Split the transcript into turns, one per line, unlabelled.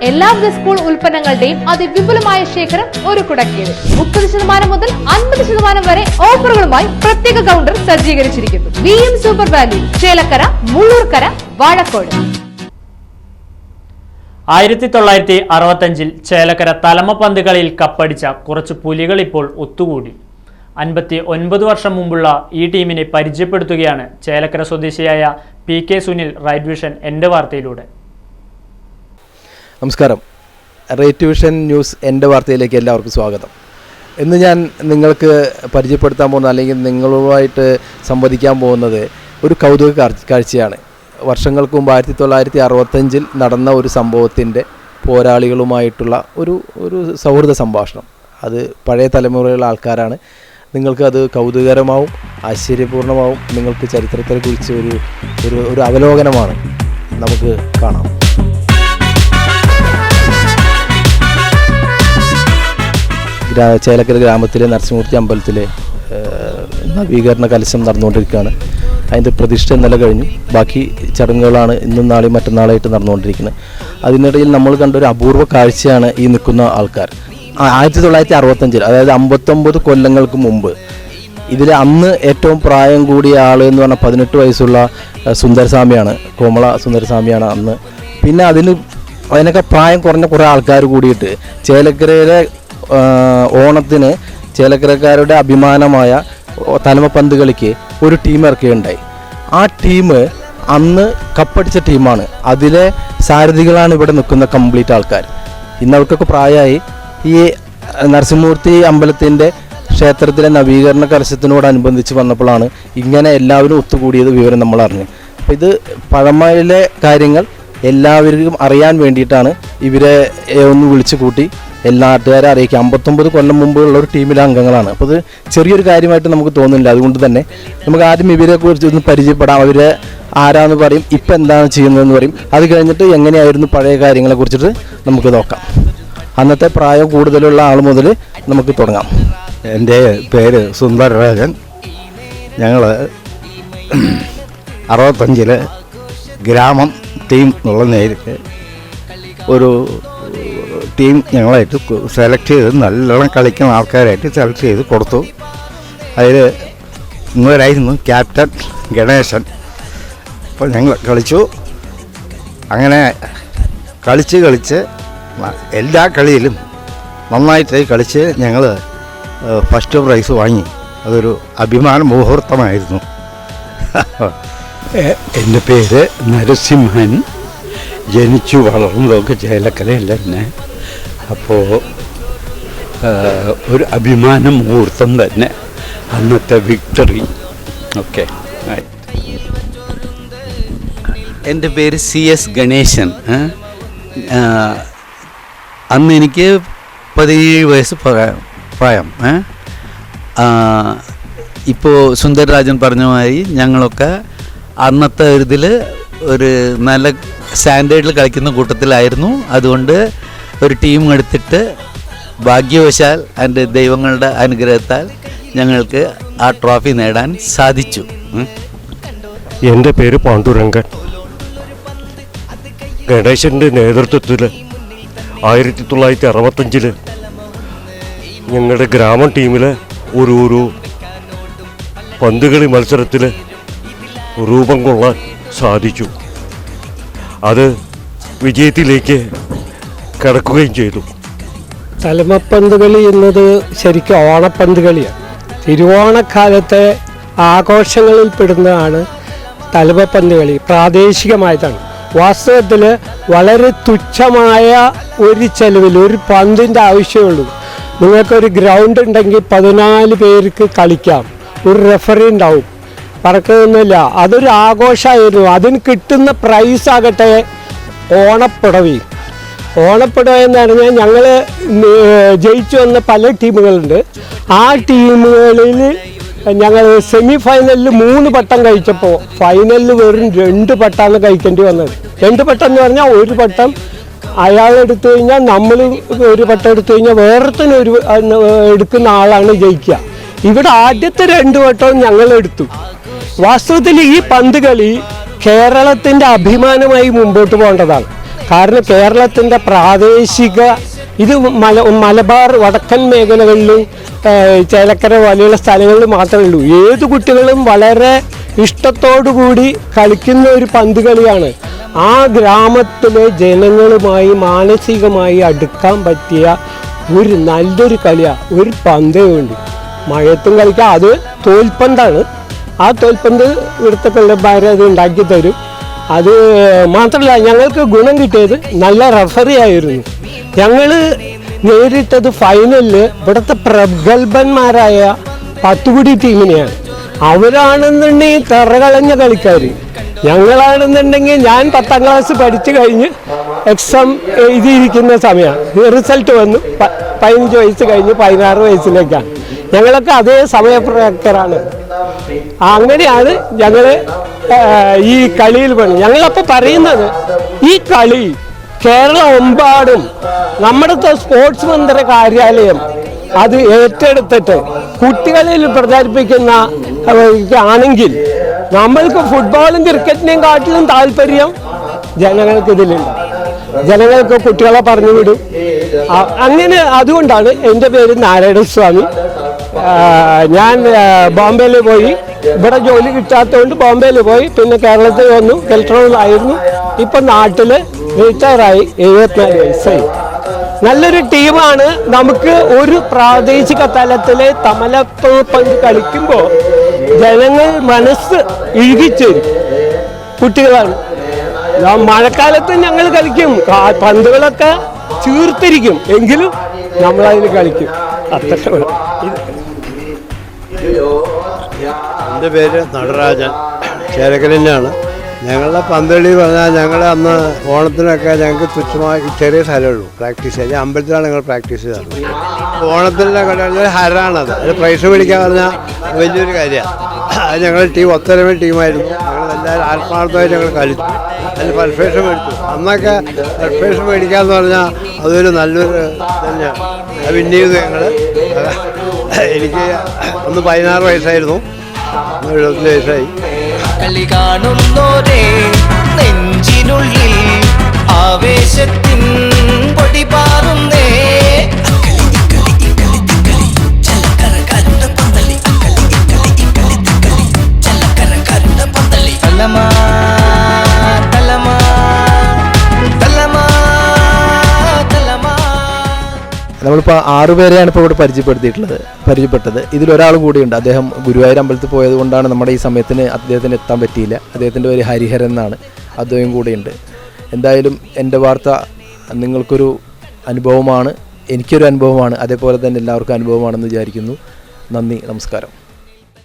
എല്ലാവിധ സ്കൂൾ ഉൽപ്പന്നങ്ങളുടെയും അതിവിപുലമായ ശേഖരം ഒരു കുടക്കീഴിൽ 30% മുതൽ 50% വരെ ഓഫറുകളുമായി പ്രത്യേക കൗണ്ടർ സജ്ജീകരിച്ചിരിക്കുന്നു. VM super value, Chelakkara, Mullurkara, Vazhakkode.
1965 Chelakkara തലമപ്പന്ത് കളിയിൽ കപ്പടിച്ച കുറച്ച് പുലികൾ ഇപ്പോൾ ഒത്തുകൂടി. 59 വർഷം മുമ്പുള്ള ഈ ടീമിനെ പരിചയപ്പെടുത്തുകയാണ് ചേലക്കര സ്വദേശിയായ PK സുനിൽ റൈറ്റ് വിഷൻ എൻ്റെ വാർത്തയിലൂടെ.
നമസ്കാരം, റൈറ്റ് വിഷൻ ന്യൂസ് എൻ്റെ വാർത്തയിലേക്ക് എല്ലാവർക്കും സ്വാഗതം. ഇന്ന് ഞാൻ നിങ്ങൾക്ക് പരിചയപ്പെടുത്താൻ പോകുന്ന അല്ലെങ്കിൽ നിങ്ങളുമായിട്ട് സംവദിക്കാൻ പോകുന്നത് ഒരു കൗതുക കാഴ്ചയാണ്. വർഷങ്ങൾക്ക് മുമ്പ് 1965 നടന്ന ഒരു സംഭവത്തിൻ്റെ പോരാളികളുമായിട്ടുള്ള ഒരു സൗഹൃദ സംഭാഷണം. അത് പഴയ തലമുറയിലുള്ള ആൾക്കാരാണ്. നിങ്ങൾക്കത് കൗതുകകരമാവും, ആശ്ചര്യപൂർണമാവും. നിങ്ങൾക്ക് ചരിത്രത്തെക്കുറിച്ച് ഒരു അവലോകനമാണ്. നമുക്ക് കാണാം. ചേലക്കര ഗ്രാമത്തിലെ നരസിംഹമൂർത്തി അമ്പലത്തിലെ നവീകരണ കലശം നടന്നുകൊണ്ടിരിക്കുകയാണ്. അതിൻ്റെ പ്രതിഷ്ഠ ഇന്നലെ കഴിഞ്ഞു. ബാക്കി ചടങ്ങുകളാണ് ഇന്നും നാളെയും മറ്റന്നാളായിട്ട് നടന്നുകൊണ്ടിരിക്കുന്നത്. അതിനിടയിൽ നമ്മൾ കണ്ടൊരു അപൂർവ കാഴ്ചയാണ് ഈ നിൽക്കുന്ന ആൾക്കാർ. 1965, അതായത് 59 കൊല്ലങ്ങൾക്ക് മുമ്പ് ഇതിൽ അന്ന് ഏറ്റവും പ്രായം കൂടിയ ആൾ എന്ന് പറഞ്ഞാൽ 18 വയസ്സുള്ള സുന്ദരസ്വാമിയാണ്, കോമള സുന്ദരസ്വാമിയാണ് അന്ന്. പിന്നെ അതിനൊക്കെ പ്രായം കുറഞ്ഞ കുറേ ആൾക്കാർ കൂടിയിട്ട് ചേലക്കരയിലെ ഓണത്തിന് ചേലക്കരക്കാരുടെ അഭിമാനമായ തലമപ്പന്ത് കളിക്ക് ഒരു ടീം ഇറക്കുകയുണ്ടായി. ആ ടീം അന്ന് കപ്പടിച്ച ടീമാണ്. അതിലെ സാരഥികളാണ് ഇവിടെ നിൽക്കുന്ന കംപ്ലീറ്റ് ആൾക്കാർ. ഇന്ന് അവർക്കൊക്കെ പ്രായമായി. ഈ നരസിംഹമൂർത്തി അമ്പലത്തിൻ്റെ ക്ഷേത്രത്തിലെ നവീകരണ കലശത്തിനോടനുബന്ധിച്ച് വന്നപ്പോഴാണ് ഇങ്ങനെ എല്ലാവരും ഒത്തുകൂടിയത് വിവരം നമ്മൾ അറിഞ്ഞു. അപ്പോൾ ഇത് പഴമയിലെ കാര്യങ്ങൾ എല്ലാവർക്കും അറിയാൻ വേണ്ടിയിട്ടാണ് ഇവരെ ഒന്ന് വിളിച്ചു കൂട്ടി എല്ലാ നാട്ടുകാരെ അറിയിക്കുക. 59 കൊല്ലം മുമ്പുള്ള ഒരു ടീമിലെ അംഗങ്ങളാണ്. അപ്പോൾ അത് ചെറിയൊരു കാര്യമായിട്ട് നമുക്ക് തോന്നുന്നില്ല. അതുകൊണ്ട് തന്നെ നമുക്ക് ആദ്യം ഇവരെ കുറിച്ച് ഒന്ന് പരിചയപ്പെടാം. അവരെ ആരാന്ന് പറയും, ഇപ്പം എന്താണ് ചെയ്യുന്നതെന്ന് പറയും. അത് കഴിഞ്ഞിട്ട് എങ്ങനെയായിരുന്നു പഴയ കാര്യങ്ങളെ കുറിച്ചിട്ട് നമുക്ക് നോക്കാം. അന്നത്തെ പ്രായം കൂടുതലുള്ള ആൾ മുതൽ നമുക്ക് തുടങ്ങാം.
എൻ്റെ പേര് സുന്ദരരാജൻ. ഞങ്ങൾ 65 ഗ്രാമം ടീം എന്നുള്ള നേരിട്ട് ഒരു ടീം ഞങ്ങളായിട്ട് സെലക്ട് ചെയ്ത് നല്ലോണം കളിക്കുന്ന ആൾക്കാരായിട്ട് സെലക്ട് ചെയ്ത് കൊടുത്തു. അതിൽ ഇന്നുവരായിരുന്നു ക്യാപ്റ്റൻ ഗണേശൻ. അപ്പോൾ ഞങ്ങൾ കളിച്ചു. അങ്ങനെ കളിച്ച് എല്ലാ കളിയിലും നന്നായിട്ട് കളിച്ച് ഞങ്ങൾ ഫസ്റ്റ് പ്രൈസ് വാങ്ങി. അതൊരു അഭിമാന മുഹൂർത്തമായിരുന്നു.
എൻ്റെ പേര് നരസിംഹൻ. ജനിച്ചു വളർന്നതൊക്കെ ചേലക്കരയിൽ തന്നെ. അപ്പോൾ ഒരു അഭിമാന മുഹൂർത്തം തന്നെ അന്നത്തെ വിക്ടറി. ഓക്കെ. എൻ്റെ പേര് CS ഗണേശൻ. അന്ന് എനിക്ക് 17 വയസ്സ് പ്രായം. ഇപ്പോൾ സുന്ദരരാജൻ പറഞ്ഞ മാതിരി ഞങ്ങളൊക്കെ അന്നത്തെ ഇതിൽ ഒരു നല്ല സ്റ്റാൻഡേർഡിൽ കളിക്കുന്ന കൂട്ടത്തിലായിരുന്നു. അതുകൊണ്ട് ഒരു ടീം എടുത്തിട്ട് ഭാഗ്യവശാൽ എൻ്റെ ദൈവങ്ങളുടെ അനുഗ്രഹത്താൽ ഞങ്ങൾക്ക് ആ ട്രോഫി നേടാൻ സാധിച്ചു.
എൻ്റെ പേര് പാണ്ഡുരംഗൻ. ഗണേശൻ്റെ നേതൃത്വത്തിൽ 1965 ഞങ്ങളുടെ ഗ്രാമ ടീമിൽ ഒരു പന്തുകളി മത്സരത്തിൽ രൂപം കൊള്ളാൻ സാധിച്ചു. അത് വിജയത്തിലേക്ക് കടക്കുകയും ചെയ്തു.
തലമപ്പന്ത് കളി എന്നത് ശരിക്കും ഓണപ്പന്ത് കളിയാണ്. തിരുവോണക്കാലത്തെ ആഘോഷങ്ങളിൽ പെടുന്നതാണ് തലമപ്പന്ത് കളി. പ്രാദേശികമായതാണ്. വാസ്തവത്തിൽ വളരെ തുച്ഛമായ ഒരു ചെലവിൽ ഒരു പന്തിൻ്റെ ആവശ്യമുള്ളൂ. നിങ്ങൾക്കൊരു ഗ്രൗണ്ട് ഉണ്ടെങ്കിൽ 14 പേർക്ക് കളിക്കാം. ഒരു റെഫറി ഉണ്ടാവും. പറക്കൊന്നുമില്ല. അതൊരു ആഘോഷമായിരുന്നു. അതിന് കിട്ടുന്ന പ്രൈസാകട്ടെ ഓണപ്പുടവയും. ഓണപ്പുടവ എന്ന് പറഞ്ഞാൽ ഞങ്ങൾ ജയിച്ചു വന്ന പല ടീമുകളുണ്ട്. ആ ടീമുകളിൽ ഞങ്ങൾ സെമി ഫൈനലിൽ 3 പട്ടം കഴിച്ചപ്പോൾ ഫൈനലിൽ വെറും 2 പട്ടമാണ് കഴിക്കേണ്ടി വന്നത്. 2 പട്ടം എന്ന് പറഞ്ഞാൽ ഒരു പട്ടം അയാളെടുത്തു കഴിഞ്ഞാൽ നമ്മൾ ഒരു പട്ടം എടുത്തു കഴിഞ്ഞാൽ വേറത്തിന് എടുക്കുന്ന ആളാണ് ജയിക്കുക. ഇവിടെ ആദ്യത്തെ 2 വട്ടവും ഞങ്ങൾ എടുത്തു. വാസ്തവത്തിൽ ഈ പന്ത് കളി കേരളത്തിൻ്റെ അഭിമാനമായി മുമ്പോട്ട് പോകേണ്ടതാണ്. കാരണം കേരളത്തിൻ്റെ പ്രാദേശിക ഇത് മലബാർ വടക്കൻ മേഖലകളിലും ചേലക്കര പോലെയുള്ള സ്ഥലങ്ങളിൽ മാത്രമേ ഉള്ളൂ. ഏത് കുട്ടികളും വളരെ ഇഷ്ടത്തോടുകൂടി കളിക്കുന്ന ഒരു പന്ത് കളിയാണ്. ആ ഗ്രാമത്തിലെ ജനങ്ങളുമായി മാനസികമായി അടുക്കാൻ പറ്റിയ ഒരു നല്ലൊരു കളിയാണ്. ഒരു പന്തേ വേണ്ടി മഴയത്തും കളിക്കാം. അത് തോൽപ്പന്താണ്. ആ തോൽപ്പന്ത് ഇവിടുത്തെ പിള്ളേർ അത് ഉണ്ടാക്കി തരും. അത് മാത്രമല്ല, ഞങ്ങൾക്ക് ഗുണം കിട്ടിയത് നല്ല റഫറി ആയിരുന്നു. ഞങ്ങൾ നേരിട്ടത് ഫൈനലിൽ ഇവിടുത്തെ പ്രഗത്ഭന്മാരായ പത്തുകുടി ടീമിനെയാണ്. അവരാണെന്നുണ്ടെങ്കിൽ തറകളഞ്ഞ കളിക്കാർ. ഞങ്ങളാണെന്നുണ്ടെങ്കിൽ ഞാൻ 10ാം ക്ലാസ് പഠിച്ചു കഴിഞ്ഞ് എക്സാം എഴുതിയിരിക്കുന്ന സമയമാണ്. റിസൾട്ട് വന്നു 15 വയസ്സ് കഴിഞ്ഞ് 16 വയസ്സിലേക്കാണ്. ഞങ്ങളൊക്കെ അതേ സമയപ്രകാരാണ്. അങ്ങനെയാണ് ഞങ്ങൾ ഈ കളിയിൽ വേണം. ഞങ്ങളപ്പോൾ പറയുന്നത് ഈ കളി കേരളമെമ്പാടും നമ്മുടെ സ്പോർട്സ് മന്ത്രി കാര്യാലയം അത് ഏറ്റെടുത്തിട്ട് കുട്ടികളിൽ പ്രചരിപ്പിക്കുന്ന ആണെങ്കിൽ നമ്മൾക്ക് ഫുട്ബോളും ക്രിക്കറ്റിനെയും കാട്ടിലും താല്പര്യം ജനങ്ങൾക്ക് ഇതിലുണ്ട്. ജനങ്ങൾക്ക് കുട്ടികളെ പറഞ്ഞു വിടും. അങ്ങനെ അതുകൊണ്ടാണ് എൻ്റെ പേര് നാരായണസ്വാമി. ഞാൻ ബോംബെയിൽ പോയി, ഇവിടെ ജോലി കിട്ടാത്തതുകൊണ്ട് ബോംബെയിൽ പോയി, പിന്നെ കേരളത്തിൽ വന്നു, കെൽട്രോണിലായിരുന്നു. ഇപ്പം നാട്ടിൽ റിട്ടയറായി, 74 വയസ്സായി. നല്ലൊരു ടീമാണ്. നമുക്ക് ഒരു പ്രാദേശിക തലത്തിലെ തമലപ്പന്ത് കളിക്കുമ്പോൾ ജനങ്ങൾ മനസ്സ് ഇഴുകിച്ചേരും. കുട്ടികളാണ്. മഴക്കാലത്ത് ഞങ്ങൾ കളിക്കും, പന്തുകളൊക്കെ ചീർത്തിരിക്കും, എങ്കിലും നമ്മളതിൽ കളിക്കും. അത്ര
എൻ്റെ പേര് നടരാജൻ, ചേലക്കരയിലാണ്. ഞങ്ങളുടെ പന്തളി പറഞ്ഞാൽ ഞങ്ങൾ അന്ന് ഓണത്തിനൊക്കെ ഞങ്ങൾക്ക് തുച്ഛമായി ചെറിയ സ്ഥലമുള്ളൂ പ്രാക്ടീസ് ചെയ്യാൻ. അമ്പലത്തിലാണ് ഞങ്ങൾ പ്രാക്ടീസ് ചെയ്തത്. ഓണത്തിൻ്റെ കളി ഹരാണത്. അത് പ്രൈസ് മേടിക്കാൻ പറഞ്ഞാൽ വലിയൊരു കാര്യമാണ്. അത് ഞങ്ങളുടെ ടീം ഒത്തൊരുമ ടീമായിരുന്നു. ഞങ്ങളെല്ലാവരും ആത്മാർത്ഥമായിട്ട് ഞങ്ങൾ കളിച്ചു. അതിൽ ഫസ്റ്റ് മേടിച്ചു. അന്നൊക്കെ ഫസ്റ്റ് മേടിക്കാമെന്ന് പറഞ്ഞാൽ അതൊരു നല്ലൊരു തന്നെയാണ്. അത് വിൻ ചെയ്തു ഞങ്ങൾ. എനിക്ക് അന്ന് 16 വയസ്സായിരുന്നു, 70 വയസ്സായി.
കളി കാണുന്നോരേ നെഞ്ചിനുള്ളിൽ ആവേശത്തിൻ പൊടി പാറുന്നേ.
നമ്മളിപ്പോൾ 6 പേരെയാണ് ഇപ്പോൾ ഇവിടെ പരിചയപ്പെട്ടത്. ഇതിലൊരാൾ കൂടിയുണ്ട്. അദ്ദേഹം ഗുരുവായൂർ അമ്പലത്തിൽ പോയത് കൊണ്ടാണ് നമ്മുടെ ഈ സമയത്തിന് അദ്ദേഹത്തിന് എത്താൻ പറ്റിയില്ല. അദ്ദേഹത്തിൻ്റെ പേര് ഹരിഹരൻ എന്നാണ്. അദ്ദേഹം കൂടെയുണ്ട്. എന്തായാലും എൻ്റെ വാർത്ത നിങ്ങൾക്കൊരു അനുഭവമാണ്, എനിക്കൊരു അനുഭവമാണ്, അതേപോലെ തന്നെ എല്ലാവർക്കും അനുഭവമാണെന്ന് വിചാരിക്കുന്നു. നന്ദി, നമസ്കാരം.